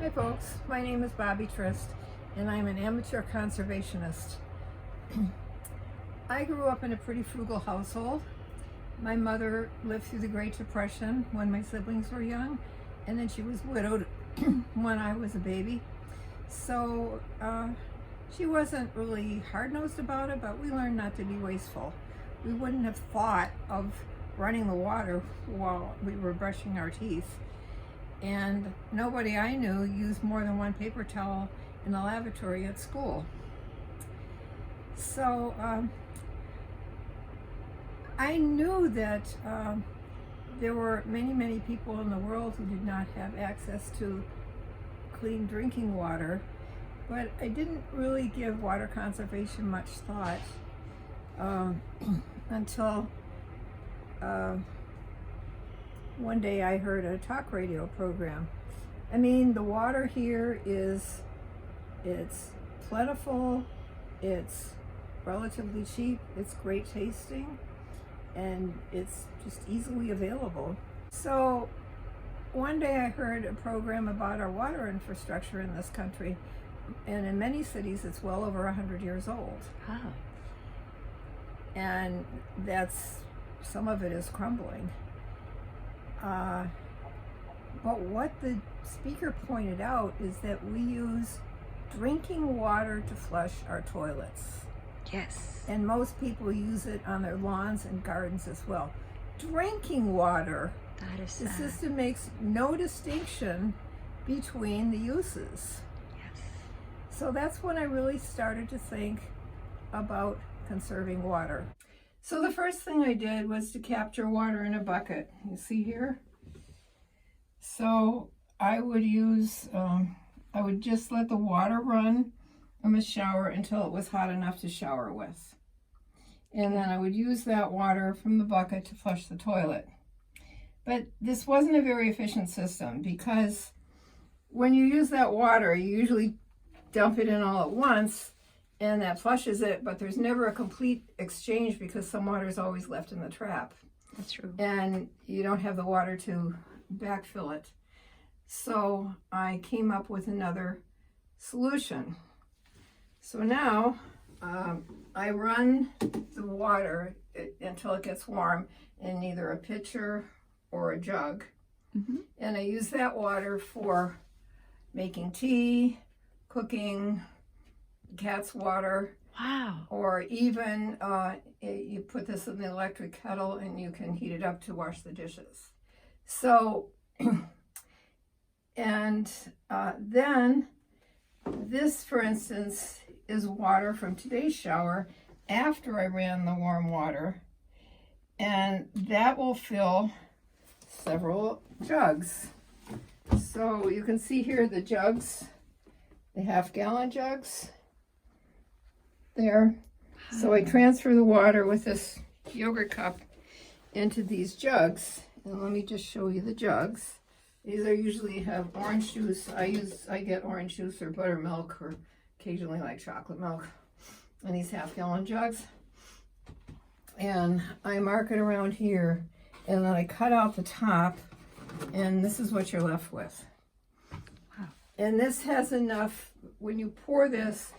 Hi folks, my name is Bobbi Trist and I'm an amateur conservationist. I grew up in a pretty frugal household. My mother lived through the Great Depression when my siblings were young, and then she was widowed when I was a baby. So she wasn't really hard-nosed about it, but we learned not to be wasteful. We wouldn't have thought of running the water while we were brushing our teeth. And nobody I knew used more than one paper towel in the lavatory at school. So I knew that there were many people in the world who did not have access to clean drinking water, but I didn't really give water conservation much thought until one day I heard a talk radio program. I mean, the water here it's plentiful, it's relatively cheap, it's great tasting, and it's just easily available. So one day I heard a program about our water infrastructure in this country, and in many cities it's well over 100 years old. Wow. And some of it is crumbling. But what the speaker pointed out is that we use drinking water to flush our toilets. Yes. And most people use it on their lawns and gardens as well. Drinking water. That is The sad. system makes no distinction between the uses. Yes. So that's when I really started to think about conserving water. So the first thing I did was to capture water in a bucket. You see here? So I would I would just let the water run from the shower until it was hot enough to shower with. And then I would use that water from the bucket to flush the toilet. But this wasn't a very efficient system, because when you use that water, you usually dump it in all at once, and that flushes it, but there's never a complete exchange because some water is always left in the trap. That's true. And you don't have the water to backfill it. So I came up with another solution. So now I run the water until it gets warm in either a pitcher or a jug. Mm-hmm. And I use that water for making tea, cooking, cat's water. Wow. Or even you put this in the electric kettle and you can heat it up to wash the dishes. So, and then this, for instance, is water from today's shower after I ran the warm water. And that will fill several jugs. So you can see here the jugs, the half-gallon jugs. There. So I transfer the water with this yogurt cup into these jugs. And let me just show you the jugs. These are usually have orange juice. I get orange juice or buttermilk, or occasionally like chocolate milk, in these half-gallon jugs. And I mark it around here, and then I cut out the top, and this is what you're left with. Wow. And this has enough, when you pour this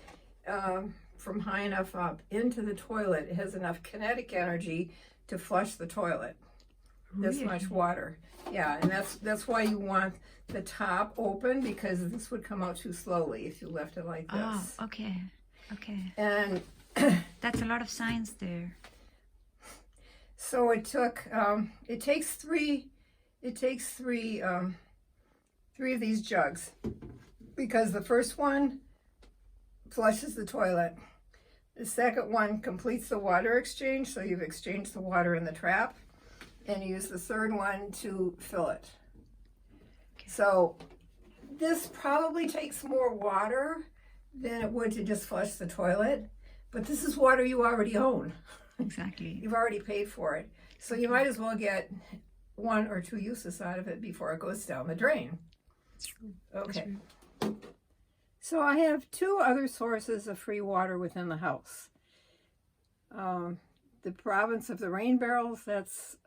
from high enough up into the toilet, it has enough kinetic energy to flush the toilet. This Really? much water. Yeah, and that's why you want the top open, because this would come out too slowly if you left it like this. Oh, okay. Okay. And That's a lot of science there. so it takes three of these jugs, because the first one flushes the toilet. The second one completes the water exchange, so you've exchanged the water in the trap, and you use the third one to fill it. Okay. So this probably takes more water than it would to just flush the toilet, but this is water you already own. Exactly. You've already paid for it. So you might as well get one or two uses out of it before it goes down the drain. That's true. Okay. That's true. So I have two other sources of free water within the house. The province of the rain barrels, that's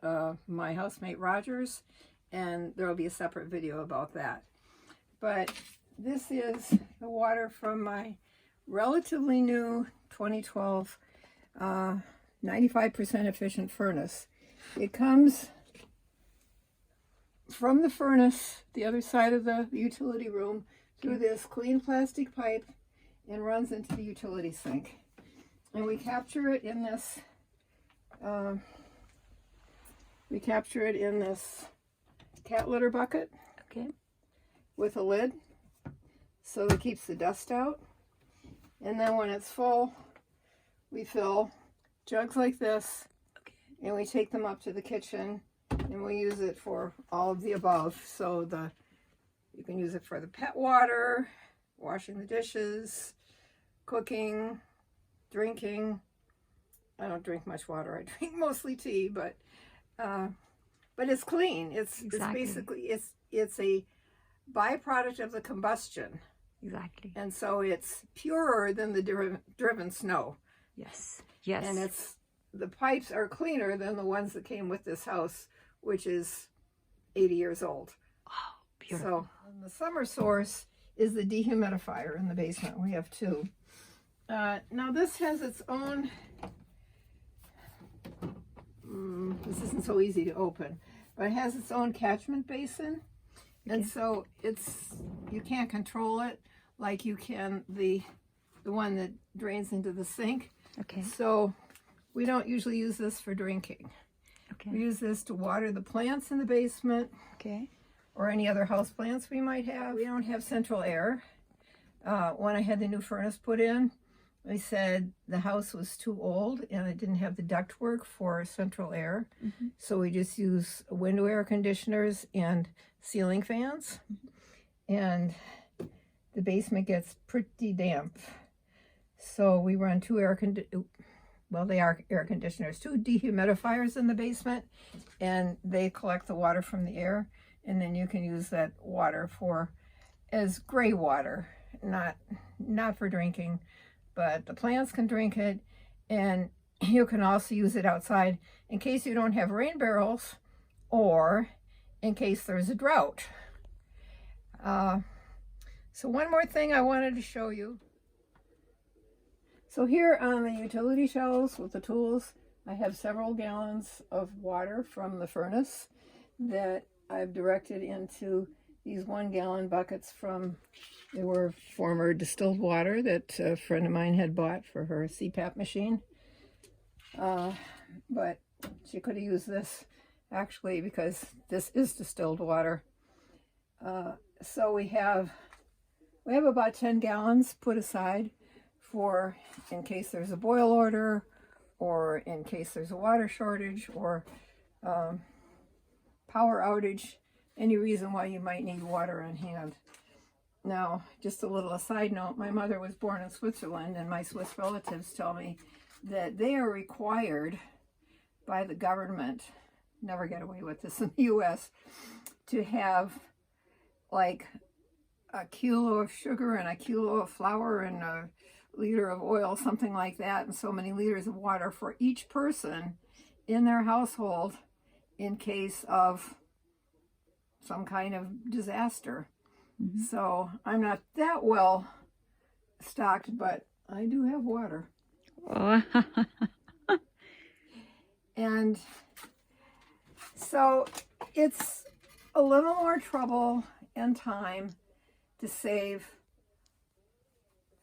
my housemate Roger's, and there will be a separate video about that. But this is the water from my relatively new 2012 95% efficient furnace. It comes from the furnace, the other side of the utility room, through this clean plastic pipe and runs into the utility sink. And we capture it in this cat litter bucket. Okay. With a lid so that it keeps the dust out. And then when it's full, we fill jugs like this, and we take them up to the kitchen, and we use it for all of the above. So you can use it for the pet water, washing the dishes, cooking, drinking. I don't drink much water. I drink mostly tea, but it's clean. It's basically it's a byproduct of the combustion. Exactly. And so it's purer than the driven snow. Yes. Yes. And the pipes are cleaner than the ones that came with this house, which is 80 years old. Oh, beautiful. So the summer source is the dehumidifier in the basement. We have two. Now this has its own, this isn't so easy to open, but it has its own catchment basin. Okay. And so you can't control it like you can the one that drains into the sink. Okay. So we don't usually use this for drinking. Okay. We use this to water the plants in the basement. Okay. Or any other house plants we might have. We don't have central air. When I had the new furnace put in, they said the house was too old and it didn't have the ductwork for central air. Mm-hmm. So we just use window air conditioners and ceiling fans. Mm-hmm. And the basement gets pretty damp. So we run two air conditioners, two dehumidifiers in the basement, and they collect the water from the air, and then you can use that water as gray water, not for drinking, but the plants can drink it, and you can also use it outside in case you don't have rain barrels or in case there's a drought. So one more thing I wanted to show you. So here on the utility shelves with the tools, I have several gallons of water from the furnace that I've directed into these 1 gallon buckets they were former distilled water that a friend of mine had bought for her CPAP machine. But she could have used this actually because this is distilled water. So we have about 10 gallons put aside for in case there's a boil order or in case there's a water shortage or power outage, any reason why you might need water on hand. Now, just a little aside note, my mother was born in Switzerland, and my Swiss relatives tell me that they are required by the government, never get away with this in the U.S., to have like a kilo of sugar and a kilo of flour and a liter of oil, something like that, and so many liters of water for each person in their household in case of some kind of disaster. Mm-hmm. So I'm not that well stocked, but I do have water. Oh. And so it's a little more trouble and time to save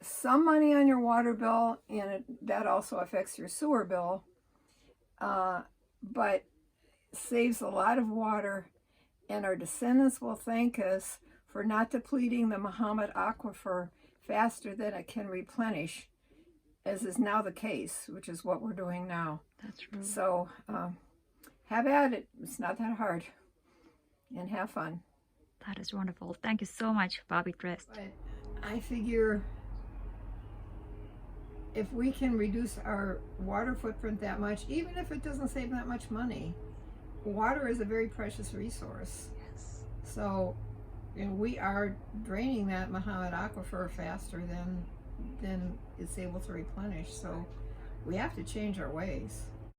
some money on your water bill, and that also affects your sewer bill, but saves a lot of water, and our descendants will thank us for not depleting the Muhammad aquifer faster than it can replenish, as is now the case, which is what we're doing now. That's right. So have at it. It's not that hard. And have fun. That is wonderful. Thank you so much, Bobbi Trist. But I figure if we can reduce our water footprint that much, even if it doesn't save that much money, water is a very precious resource. Yes. So we are draining that Muhammad aquifer faster than it's able to replenish. So we have to change our ways.